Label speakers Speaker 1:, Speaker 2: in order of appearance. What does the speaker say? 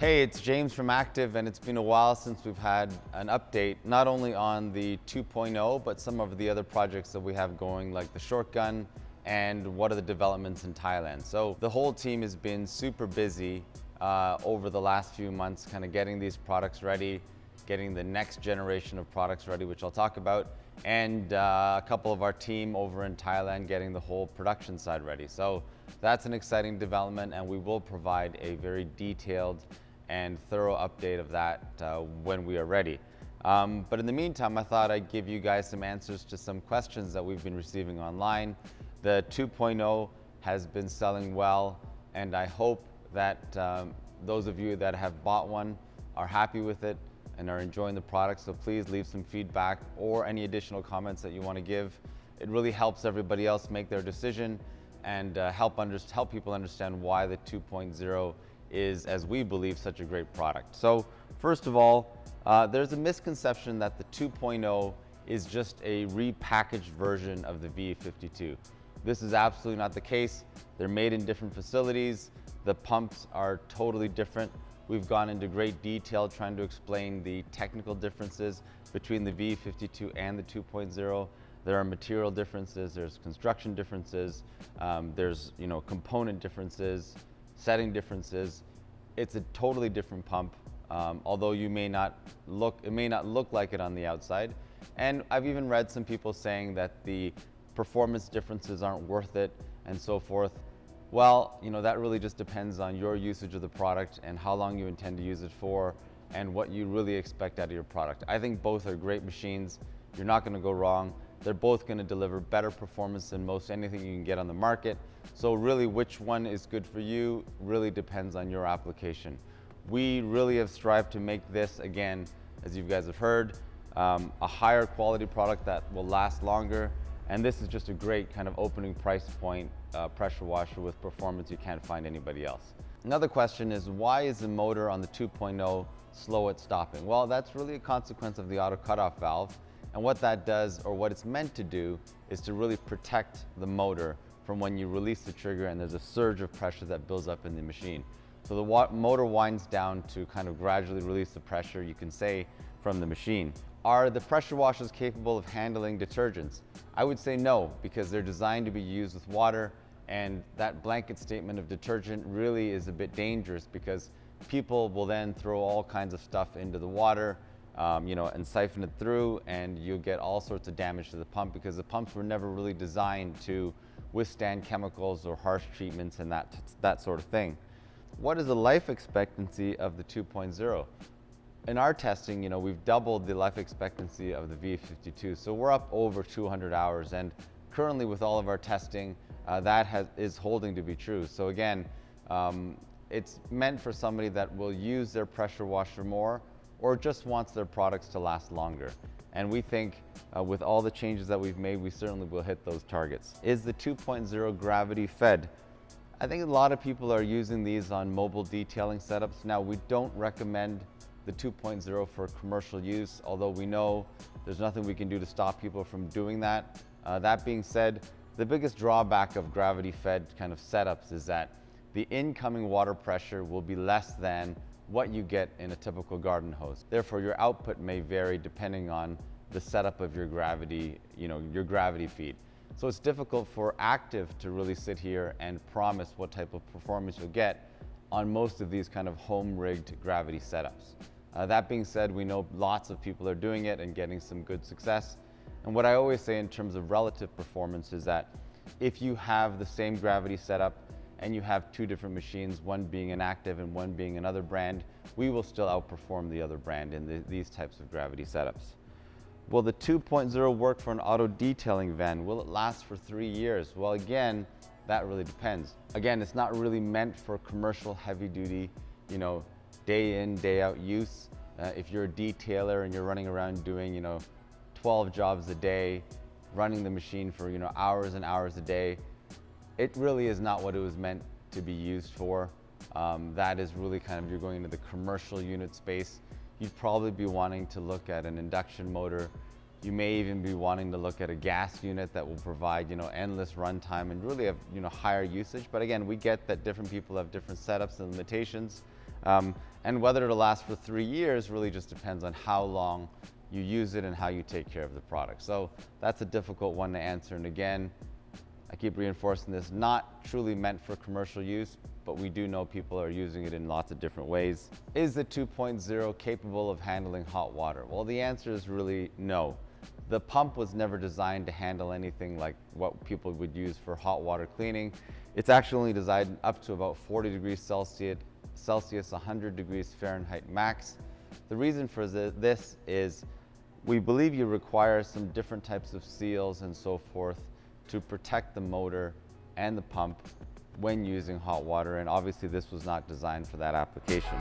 Speaker 1: Hey, it's James from Active, and it's been a while since we've had an update, not only on the 2.0, but some of the other projects that we have going, like the shotgun and what are the developments in Thailand. So the whole team has been super busy over the last few months, kind of getting these products ready, getting the next generation of products ready, which I'll talk about, and a couple of our team over in Thailand getting the whole production side ready. So that's an exciting development, and we will provide a very detailed and thorough update of that when we are ready. But in the meantime, I thought I'd give you guys some answers to some questions that we've been receiving online. The 2.0 has been selling well, and I hope that those of you that have bought one are happy with it and are enjoying the product. So please leave some feedback or any additional comments that you want to give. It really helps everybody else make their decision and help people understand why the 2.0 is, as we believe, such a great product. So first of all, there's a misconception that the 2.0 is just a repackaged version of the VE52. This is absolutely not the case. They're made in different facilities. The pumps are totally different. We've gone into great detail trying to explain the technical differences between the VE52 and the 2.0. There are material differences, there's construction differences, there's component differences, setting differences. It's a totally different pump, although it may not look like it on the outside. And I've even read some people saying that the performance differences aren't worth it and so forth. Well, that really just depends on your usage of the product and how long you intend to use it for and what you really expect out of your product. I think both are great machines. You're not going to go wrong. They're both going to deliver better performance than most anything you can get on the market. So really, which one is good for you really depends on your application. We really have strived to make this, again, as you guys have heard, a higher quality product that will last longer. And this is just a great kind of opening price point pressure washer with performance you can't find anybody else. Another question is, why is the motor on the 2.0 slow at stopping? Well, that's really a consequence of the auto cutoff valve. And what that does, or what it's meant to do, is to really protect the motor from when you release the trigger and there's a surge of pressure that builds up in the machine. So the motor winds down to kind of gradually release the pressure, you can say, from the machine. Are the pressure washers capable of handling detergents? I would say no, because they're designed to be used with water, and that blanket statement of detergent really is a bit dangerous because people will then throw all kinds of stuff into the water, and siphon it through, and you'll get all sorts of damage to the pump because the pumps were never really designed to withstand chemicals or harsh treatments and that sort of thing. What is the life expectancy of the 2.0? In our testing, we've doubled the life expectancy of the VE52, so we're up over 200 hours, and currently with all of our testing, that is holding to be true. So again, it's meant for somebody that will use their pressure washer more or just wants their products to last longer. And we think with all the changes that we've made, we certainly will hit those targets. Is the 2.0 gravity fed? I think a lot of people are using these on mobile detailing setups. Now, we don't recommend the 2.0 for commercial use, although we know there's nothing we can do to stop people from doing that. That being said, the biggest drawback of gravity fed kind of setups is that the incoming water pressure will be less than what you get in a typical garden hose. Therefore, your output may vary depending on the setup of your gravity, your gravity feed. So it's difficult for Active to really sit here and promise what type of performance you'll get on most of these kind of home-rigged gravity setups. That being said, we know lots of people are doing it and getting some good success. And what I always say in terms of relative performance is that if you have the same gravity setup and you have two different machines, one being an Active and one being another brand, we will still outperform the other brand in these types of gravity setups. Will the 2.0 work for an auto detailing van? Will it last for 3 years? Well, again, that really depends. Again, it's not really meant for commercial heavy duty, day in, day out use. If you're a detailer and you're running around doing, 12 jobs a day, running the machine for, hours and hours a day, it really is not what it was meant to be used for. That is really kind of, you're going into the commercial unit space. You'd probably be wanting to look at an induction motor. You may even be wanting to look at a gas unit that will provide, endless runtime and really have, higher usage. But again, we get that different people have different setups and limitations. And whether it'll last for 3 years really just depends on how long you use it and how you take care of the product. So that's a difficult one to answer. And again, I keep reinforcing this, not truly meant for commercial use, but we do know people are using it in lots of different ways. Is the 2.0 capable of handling hot water? Well, the answer is really no. The pump was never designed to handle anything like what people would use for hot water cleaning. It's actually only designed up to about 40 degrees Celsius, 100 degrees Fahrenheit max. The reason for this is we believe you require some different types of seals and so forth to protect the motor and the pump when using hot water, and obviously this was not designed for that application.